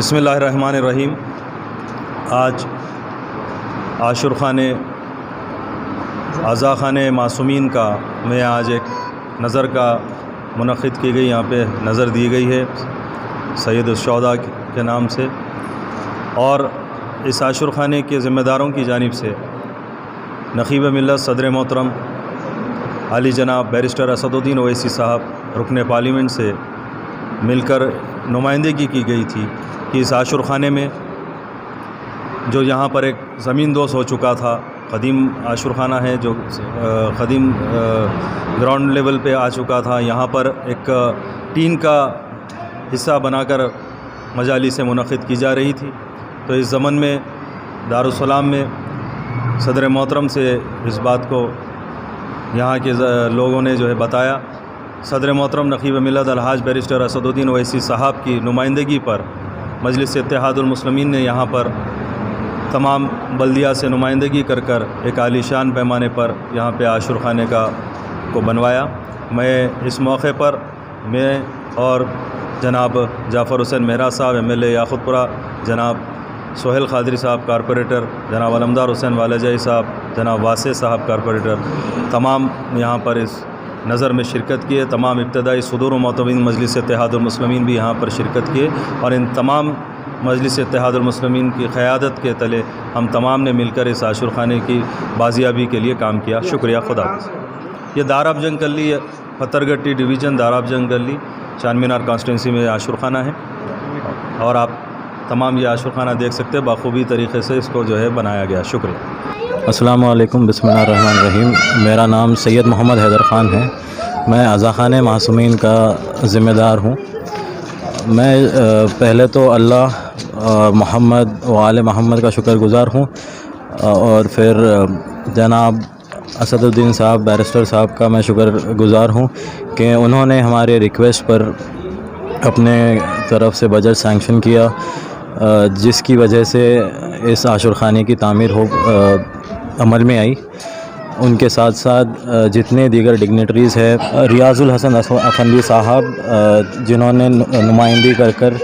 بسم اللہ الرحمن الرحیم. آج عاشور خانے عزا خانے معصومین کا میں آج ایک نظر کا منعقد کی گئی، یہاں پہ نظر دی گئی ہے سید الشہداء کے نام سے، اور اس عاشور خانے کے ذمہ داروں کی جانب سے نقیب ملت صدر محترم علی جناب بیرسٹر اسد الدین اویسی صاحب رکن پارلیمنٹ سے مل کر نمائندگی کی گئی تھی کہ اس عاشور خانے میں جو یہاں پر ایک زمین دوز ہو چکا تھا، قدیم عاشور خانہ ہے جو قدیم گراؤنڈ لیول پہ آ چکا تھا، یہاں پر ایک ٹین کا حصہ بنا کر مجالس منعقد کی جا رہی تھی. تو اس ضمن میں دارالسلام میں صدر محترم سے اس بات کو یہاں کے لوگوں نے جو ہے بتایا. صدر محترم نقیب ملت الحاج بیرسٹر اسد الدین اویسی صاحب کی نمائندگی پر مجلس اتحاد المسلمین نے یہاں پر تمام بلدیہ سے نمائندگی کر کر ایک عالی شان پیمانے پر یہاں پہ عاشور خانے کو بنوایا. میں اس موقع پر میں اور جناب جعفر حسین مہرا صاحب MLA یاقوت پورہ، جناب سہیل قادری صاحب کارپوریٹر، جناب علمدار حسین والجائی صاحب، جناب واسع صاحب کارپوریٹر، تمام یہاں پر اس نظر میں شرکت کیے. تمام ابتدائی صدور و معتمدین مجلس اتحاد المسلمین بھی یہاں پر شرکت کیے، اور ان تمام مجلس اتحاد المسلمین کی قیادت کے تلے ہم تمام نے مل کر اس عاشور خانے کی بازیابی کے لیے کام کیا. شکریہ. خدا حافظ. یہ داراب جنگ گلی، پتھر گٹی ڈویژن داراب جنگ گلی چار مینار کانسٹیٹنسی میں عاشور خانہ ہے، اور آپ تمام یہ عاشور خانہ دیکھ سکتے ہیں. بخوبی طریقے سے اس کو جو ہے بنایا گیا. شکریہ. السلام علیکم. بسم اللہ الرحمن الرحیم. میرا نام سید محمد حیدر خان ہے. میں عزا خانے معصومین کا ذمہ دار ہوں. میں پہلے تو اللہ محمد و آل محمد کا شکر گزار ہوں، اور پھر جناب اسد الدین صاحب بیرسٹر صاحب کا میں شکر گزار ہوں کہ انہوں نے ہمارے ریکویسٹ پر اپنے طرف سے بجٹ سینکشن کیا، جس کی وجہ سے اس عاشور خانے کی تعمیر عمل میں آئی. ان کے ساتھ ساتھ جتنے دیگر ڈگنیٹریز ہیں، ریاض الحسن افندی صاحب جنہوں نے نمائندگی کر کر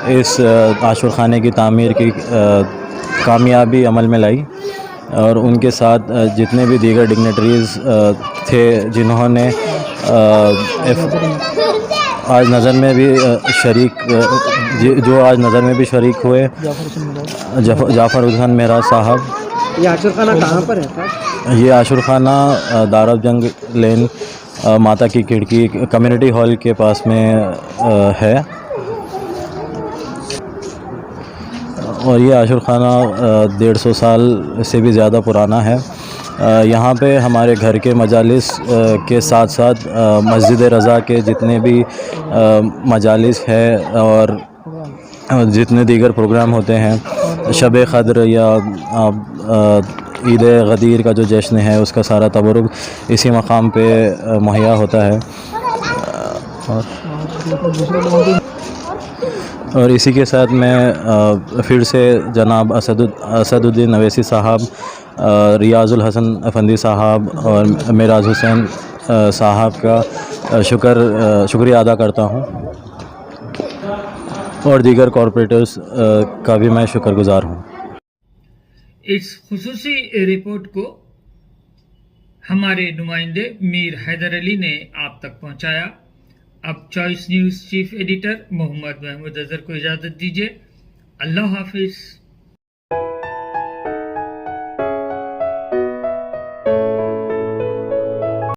اس عاشور خانے کی تعمیر کی کامیابی عمل میں لائی، اور ان کے ساتھ جتنے بھی دیگر ڈگنیٹریز تھے جنہوں نے آج نظر میں بھی آج نظر میں بھی شریک ہوئے. جعفر حسین مہرا صاحب. یہ عاشور خانہ کہاں پر ہے؟ یہ عاشور خانہ داراب جنگ لین ماتا کی کھڑکی کمیونٹی ہال کے پاس میں ہے، اور یہ عاشور خانہ 150 سال سے بھی زیادہ پرانا ہے. یہاں پہ ہمارے گھر کے مجالس کے ساتھ ساتھ مسجد رضا کے جتنے بھی مجالس ہے اور جتنے دیگر پروگرام ہوتے ہیں، شب قدر یا عید غدیر کا جو جشن ہے، اس کا سارا تبرک اسی مقام پہ مہیا ہوتا ہے. اور اسی کے ساتھ میں پھر سے جناب اسد الدین اویسی صاحب، ریاض الحسن افندی صاحب اور معراج حسین صاحب کا شکریہ ادا کرتا ہوں، اور دیگر کارپوریٹرز کا بھی میں شکر گزار ہوں. اس خصوصی رپورٹ کو ہمارے نمائندے میر حیدر علی نے آپ تک پہنچایا. اب چوائس نیوز چیف ایڈیٹر محمد اظہر کو اجازت دیجیے. اللہ حافظ.